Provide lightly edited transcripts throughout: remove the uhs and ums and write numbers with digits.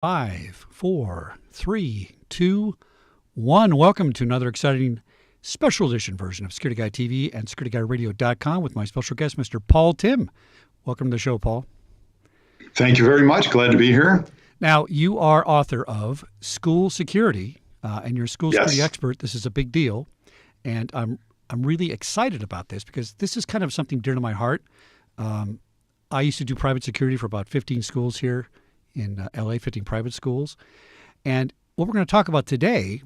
Five, four, three, two, one. Welcome to another exciting special edition version of Security Guy TV and SecurityGuyRadio.com with my special guest, Mr. Paul Timm. Welcome to the show, Paul. Thank you very much. Glad to be here. Now, you are author of School Security, and you're a school security expert. This is a big deal, and I'm really excited about this because this is kind of something dear to my heart. I used to do private security for about 15 schools here in LA, 15 private schools. And what we're going to talk about today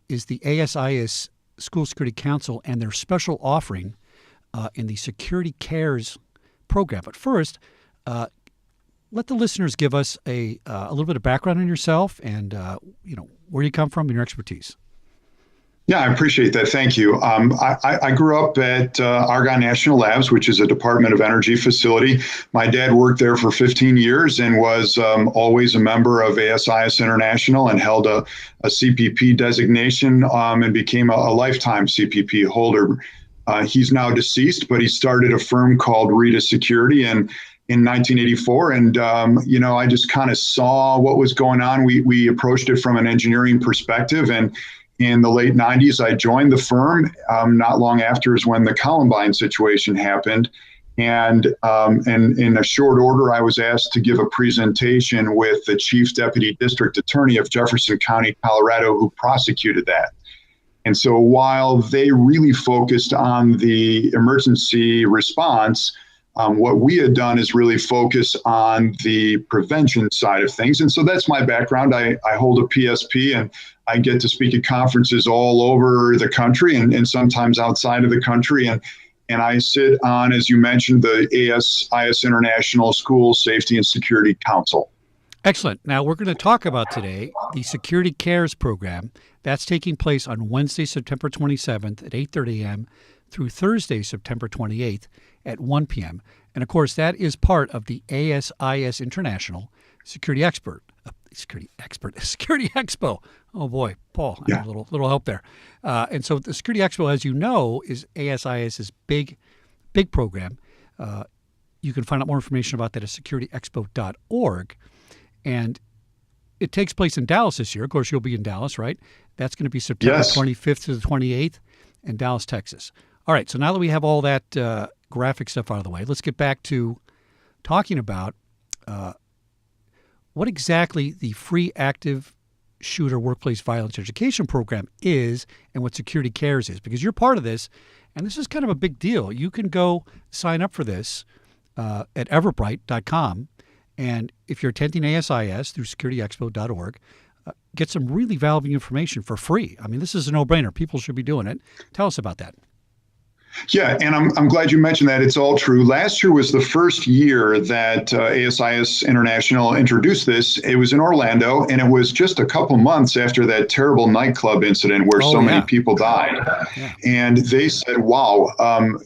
is the ASIS School Security Council and their special offering in the Security Cares program. But first, let the listeners give us a little bit of background on yourself and where you come from and your expertise. Yeah, I appreciate that. Thank you. I grew up at Argonne National Labs, which is a Department of Energy facility. My dad worked there for 15 years and was always a member of ASIS International and held a CPP designation and became a lifetime CPP holder. He's now deceased, but he started a firm called Rita Security in 1984. And, I just kind of saw what was going on. We approached it from an engineering perspective. And in the late 90s, I joined the firm. Not long after is when the Columbine situation happened. And in a short order, I was asked to give a presentation with the Chief Deputy District Attorney of Jefferson County, Colorado, who prosecuted that. And so while they really focused on the emergency response, what we had done is really focus on the prevention side of things. And so that's my background. I hold a PSP and I get to speak at conferences all over the country and sometimes outside of the country. And I sit on, as you mentioned, the ASIS International School Safety and Security Council. Excellent. Now, we're going to talk about today the Security Cares program. That's taking place on Wednesday, September 27th at 8:30 a.m. through Thursday, September 28th at 1 p.m. And, of course, that is part of the ASIS International Security Expo. Oh, boy, Paul, I have a little help there. And so the Security Expo, as you know, is ASIS's big program. You can find out more information about that at securityexpo.org. And it takes place in Dallas this year. Of course, you'll be in Dallas, right? That's going to be September 25th to the 28th in Dallas, Texas. All right, so now that we have all that graphic stuff out of the way, let's get back to talking about what exactly the free active shooter workplace violence education program is and what Security Cares is, because you're part of this, and this is kind of a big deal. You can go sign up for this at everbright.com, and if you're attending ASIS through securityexpo.org, get some really valuable information for free. I mean, this is a no-brainer. People should be doing it. Tell us about that. Yeah, and I'm glad you mentioned that. It's all true. Last year was the first year that ASIS International introduced this. It was in Orlando, and it was just a couple months after that terrible nightclub incident where many people died. Yeah. And they said, wow,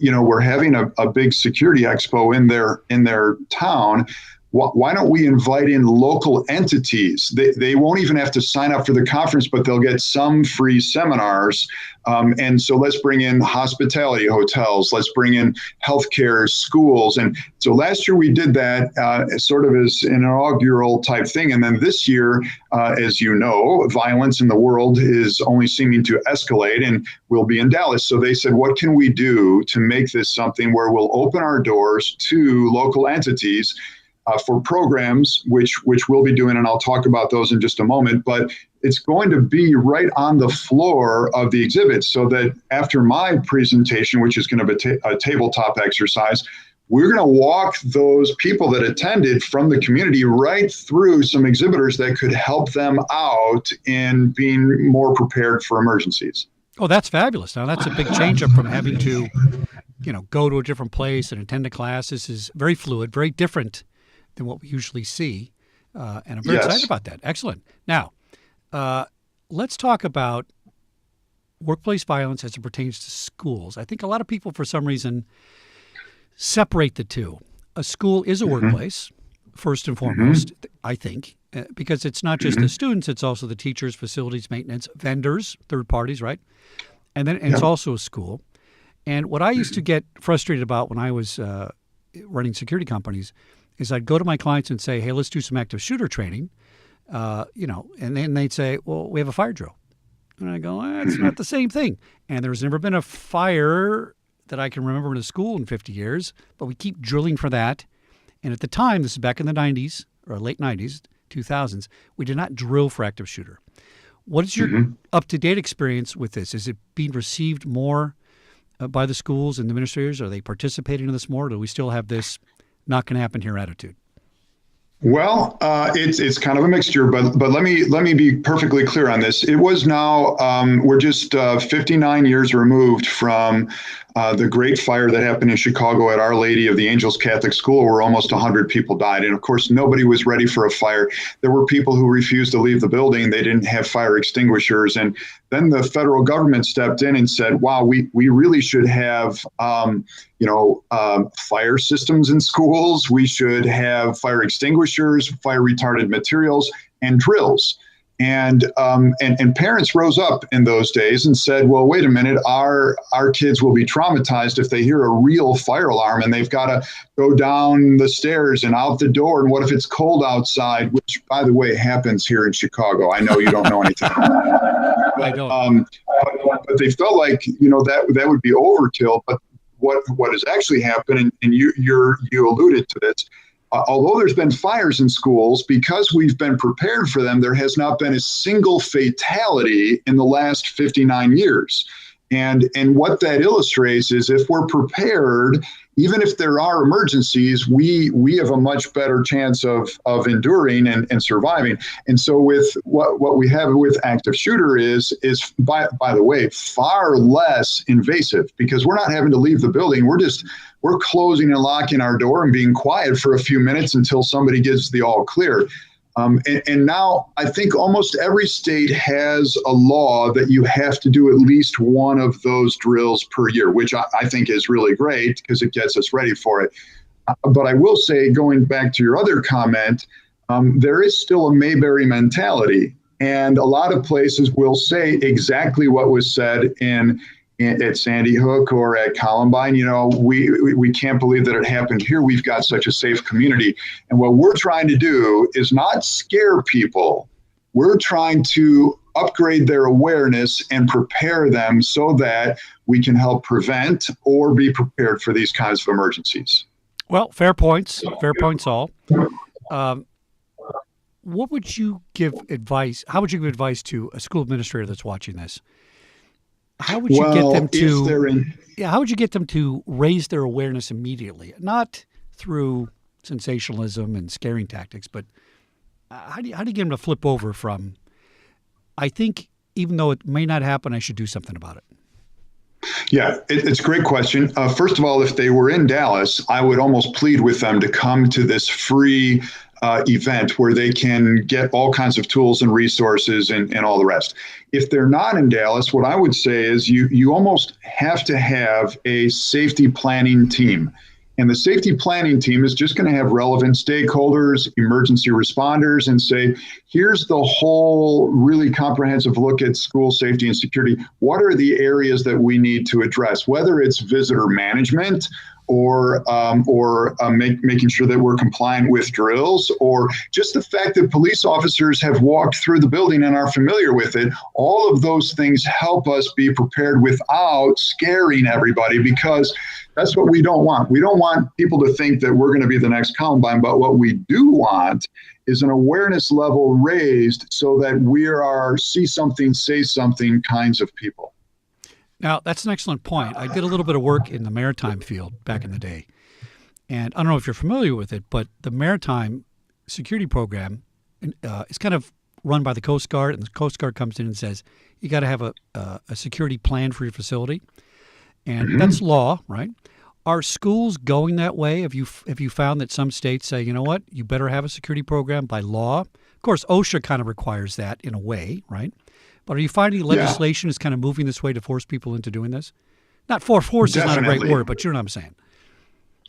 we're having a big security expo in their town. Why don't we invite in local entities? They won't even have to sign up for the conference, but they'll get some free seminars. And so let's bring in hospitality hotels. Let's bring in healthcare schools. And so last year we did that sort of as an inaugural type thing. And then this year, as you know, violence in the world is only seeming to escalate, and we'll be in Dallas. So they said, what can we do to make this something where we'll open our doors to local entities for programs, which we'll be doing, and I'll talk about those in just a moment, but it's going to be right on the floor of the exhibit so that after my presentation, which is going to be a tabletop exercise, we're going to walk those people that attended from the community right through some exhibitors that could help them out in being more prepared for emergencies. Oh, that's fabulous. Now, that's a big change up from having to, go to a different place and attend a class. This is very fluid, very different than what we usually see. And I'm very excited about that. Excellent. Now, let's talk about workplace violence as it pertains to schools. I think a lot of people, for some reason, separate the two. A school is a workplace, first and foremost, I think, because it's not just the students, it's also the teachers, facilities, maintenance, vendors, third parties, right? And then it's also a school. And what I used to get frustrated about when I was running security companies is I'd go to my clients and say, hey, let's do some active shooter training. and then they'd say, well, we have a fire drill. And I go, it's not the same thing. And there's never been a fire that I can remember in a school in 50 years, but we keep drilling for that. And at the time, this is back in the 90s or late 90s, 2000s, we did not drill for active shooter. What is your up-to-date experience with this? Is it being received more by the schools and the administrators? Are they participating in this more? Or do we still have this not going to happen here attitude? Well, it's kind of a mixture, but let me be perfectly clear on this. It was now we're just 59 years removed from the great fire that happened in Chicago at Our Lady of the Angels Catholic School, where almost 100 people died. And of course, nobody was ready for a fire. There were people who refused to leave the building. They didn't have fire extinguishers. And then the federal government stepped in and said, wow, we really should have, fire systems in schools. We should have fire extinguishers, fire retardant materials, and drills. And parents rose up in those days and said, well, wait a minute, our kids will be traumatized if they hear a real fire alarm and they've got to go down the stairs and out the door. And what if it's cold outside, which, by the way, happens here in Chicago. I know you don't know anything about that. I don't. But they felt like, that would be overkill. But what has actually happened, and you alluded to this, although there's been fires in schools, because we've been prepared for them, there has not been a single fatality in the last 59 years. And what that illustrates is if we're prepared, even if there are emergencies, we have a much better chance of enduring and surviving. And so with what we have with active shooter is by the way, far less invasive, because we're not having to leave the building. We're closing and locking our door and being quiet for a few minutes until somebody gives the all clear. And now I think almost every state has a law that you have to do at least one of those drills per year, which I think is really great because it gets us ready for it. But I will say, going back to your other comment, there is still a Mayberry mentality. And a lot of places will say exactly what was said at Sandy Hook or at Columbine. We can't believe that it happened here. We've got such a safe community. And what we're trying to do is not scare people. We're trying to upgrade their awareness and prepare them so that we can help prevent or be prepared for these kinds of emergencies. Well, fair points. Fair points all. What would you give advice? How would you give advice to a school administrator that's watching this? How would you get them to? How would you get them to raise their awareness immediately, not through sensationalism and scaring tactics, but how do you get them to flip over from? I think even though it may not happen, I should do something about it. Yeah, it's a great question. First of all, if they were in Dallas, I would almost plead with them to come to this free event where they can get all kinds of tools and resources and all the rest. If they're not in Dallas, what I would say is you almost have to have a safety planning team. And the safety planning team is just going to have relevant stakeholders, emergency responders, and say, here's the whole really comprehensive look at school safety and security. What are the areas that we need to address, whether it's visitor management or making sure that we're compliant with drills, or just the fact that police officers have walked through the building and are familiar with it. All of those things help us be prepared without scaring everybody, because that's what we don't want. We don't want people to think that we're going to be the next Columbine, but what we do want is an awareness level raised so that we are see something, say something kinds of people. Now, that's an excellent point. I did a little bit of work in the maritime field back in the day. And I don't know if you're familiar with it, but the maritime security program is kind of run by the Coast Guard, and the Coast Guard comes in and says, you got to have a security plan for your facility. And that's law, right? Are schools going that way? Have you found that some states say, you know what, you better have a security program by law? Of course, OSHA kind of requires that in a way, right? But are you finding legislation is kind of moving this way to force people into doing this? Not force is not a great word, but you know what I'm saying.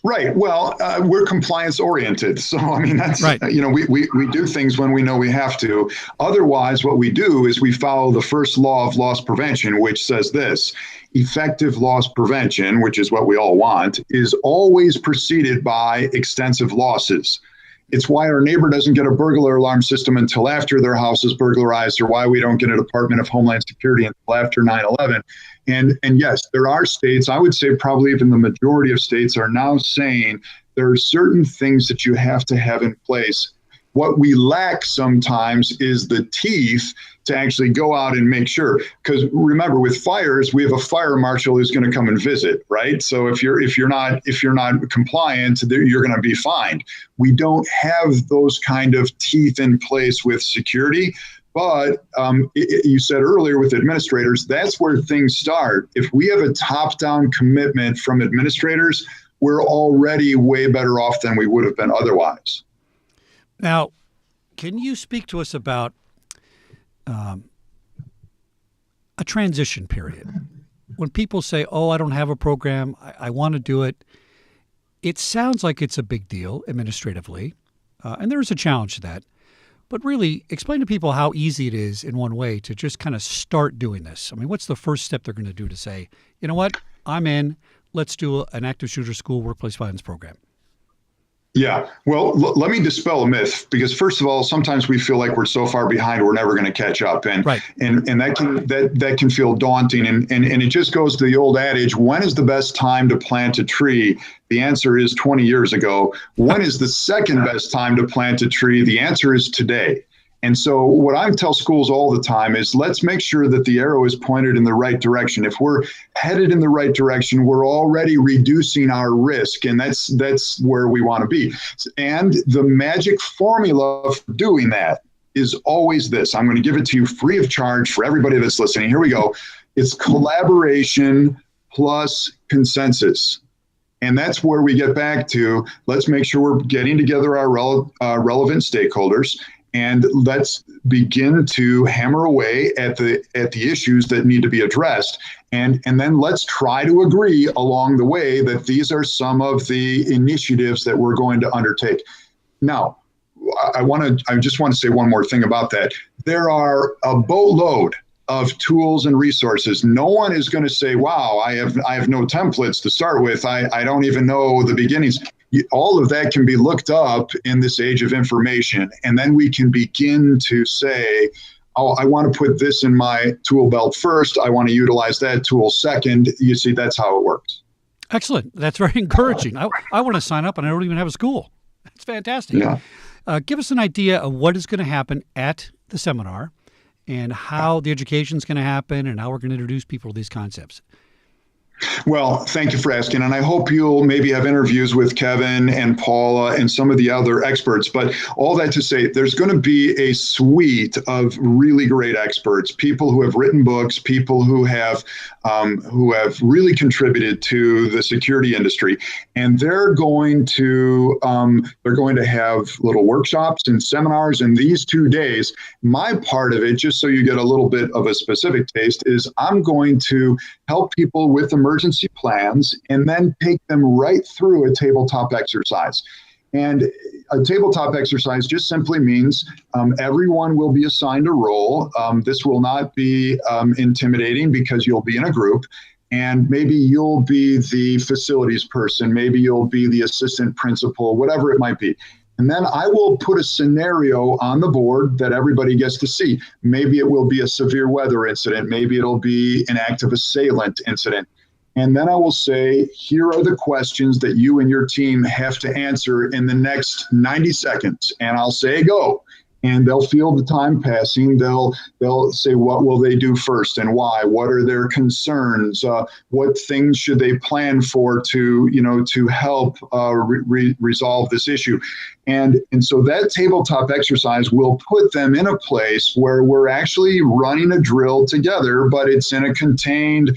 Right. Well, we're compliance oriented. So, I mean, that's, right. We do things when we know we have to. Otherwise, what we do is we follow the first law of loss prevention, which says this: effective loss prevention, which is what we all want, is always preceded by extensive losses. It's why our neighbor doesn't get a burglar alarm system until after their house is burglarized, or why we don't get a Department of Homeland Security until after 9/11. And yes, there are states, I would say probably even the majority of states are now saying there are certain things that you have to have in place. What we lack sometimes is the teeth to actually go out and make sure. Because remember, with fires, we have a fire marshal who's going to come and visit, right? So if you're not compliant, you're going to be fined. We don't have those kind of teeth in place with security. But you said earlier with administrators, that's where things start. If we have a top-down commitment from administrators, we're already way better off than we would have been otherwise. Now, can you speak to us about a transition period? When people say, oh, I don't have a program, I want to do it, it sounds like it's a big deal administratively, and there is a challenge to that. But really, explain to people how easy it is in one way to just kind of start doing this. I mean, what's the first step they're going to do to say, you know what, I'm in, let's do an active shooter school workplace violence program? Yeah, well, let me dispel a myth, because first of all, sometimes we feel like we're so far behind we're never going to catch up, and right. and that can feel daunting, and it just goes to the old adage: when is the best time to plant a tree? The answer is 20 years ago. When is the second best time to plant a tree? The answer is today. And so what I tell schools all the time is, let's make sure that the arrow is pointed in the right direction. If we're headed in the right direction, we're already reducing our risk, and that's where we want to be. And the magic formula for doing that is always this. I'm going to give it to you free of charge for everybody that's listening. Here we go. It's collaboration plus consensus. And that's where we get back to, let's make sure we're getting together our relevant stakeholders, and let's begin to hammer away at the issues that need to be addressed. And then let's try to agree along the way that these are some of the initiatives that we're going to undertake. Now, I just want to say one more thing about that. There are a boatload of tools and resources. No one is going to say, wow, I have no templates to start with. I don't even know the beginnings. All of that can be looked up in this age of information. And then we can begin to say, oh, I want to put this in my tool belt first. I want to utilize that tool second. You see, that's how it works. Excellent. That's very encouraging. I want to sign up, and I don't even have a school. That's fantastic. Yeah. Give us an idea of what is going to happen at the seminar, and how the education is going to happen, and how we're going to introduce people to these concepts. Well, thank you for asking. And I hope you'll maybe have interviews with Kevin and Paula and some of the other experts. But all that to say, there's going to be a suite of really great experts, people who have written books, people who have really contributed to the security industry. And they're going to have little workshops and seminars in these 2 days. My part of it, just so you get a little bit of a specific taste, is I'm going to help people with emergency plans and then take them right through a tabletop exercise. And a tabletop exercise just simply means everyone will be assigned a role. This will not be intimidating, because you'll be in a group, and maybe you'll be the facilities person, maybe you'll be the assistant principal, whatever it might be. And then I will put a scenario on the board that everybody gets to see. Maybe it will be a severe weather incident. Maybe it'll be an active assailant incident. And then I will say, here are the questions that you and your team have to answer in the next 90 seconds. And I'll say, go. And they'll feel the time passing. They'll say, what will they do first and why? What are their concerns? What things should they plan for to help resolve this issue? And so that tabletop exercise will put them in a place where we're actually running a drill together, but it's in a contained,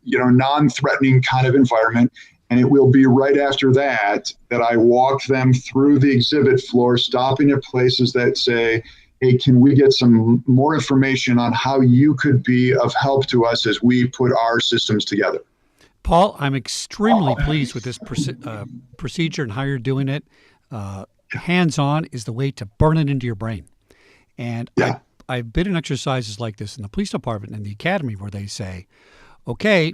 non-threatening kind of environment. And it will be right after that I walk them through the exhibit floor, stopping at places that say, hey, can we get some more information on how you could be of help to us as we put our systems together? Paul, I'm extremely pleased with this procedure and how you're doing it. Hands-on is the way to burn it into your brain. And yeah. I've been in exercises like this in the police department and the academy, where they say, okay,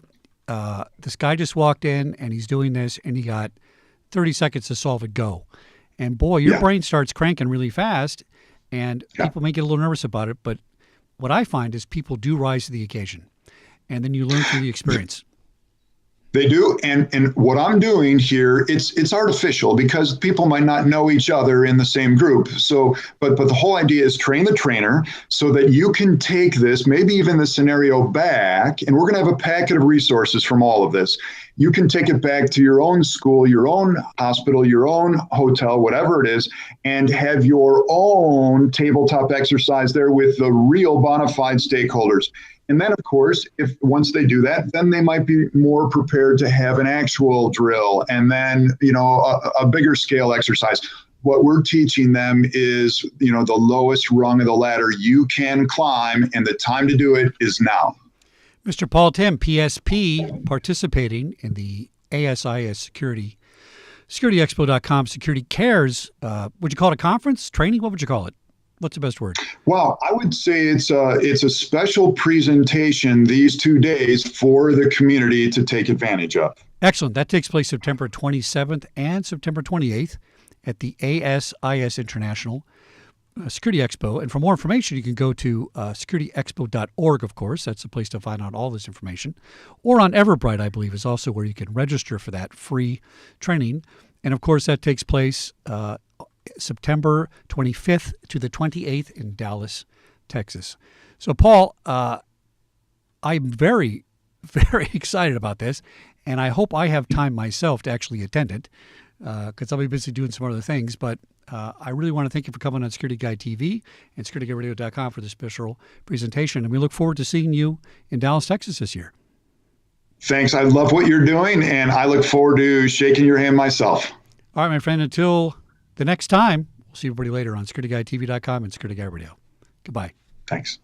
this guy just walked in and he's doing this, and he got 30 seconds to solve it, go. And boy, your Yeah. brain starts cranking really fast, and people may get a little nervous about it. But what I find is people do rise to the occasion, and then you learn through the experience. They do, and what I'm doing here, it's artificial because people might not know each other in the same group. So, but the whole idea is train the trainer so that you can take this, maybe even the scenario back, and we're going to have a packet of resources from all of this. You can take it back to your own school, your own hospital, your own hotel, whatever it is, and have your own tabletop exercise there with the real bona fide stakeholders. And then, of course, if once they do that, then they might be more prepared to have an actual drill and then, a bigger scale exercise. What we're teaching them is, the lowest rung of the ladder you can climb, and the time to do it is now. Mr. Paul Timm, PSP, participating in the ASIS SecurityExpo.com Security Cares. Would you call it a conference, training? What would you call it? What's the best word? Well, I would say it's a special presentation these 2 days for the community to take advantage of. Excellent. That takes place September 27th and September 28th at the ASIS International Security Expo. And for more information, you can go to securityexpo.org, of course. That's the place to find out all this information. Or on Everbright, I believe, is also where you can register for that free training. And, of course, that takes place September 25th to the 28th in Dallas, Texas. So, Paul, I'm very, very excited about this, and I hope I have time myself to actually attend it because I'll be busy doing some other things. But I really want to thank you for coming on Security Guy TV and SecurityGuyRadio.com for this special presentation, and we look forward to seeing you in Dallas, Texas this year. Thanks. I love what you're doing, and I look forward to shaking your hand myself. All right, my friend, until the next time, we'll see everybody later on SecurityGuyTV.com and Security Guy Radio. Goodbye. Thanks.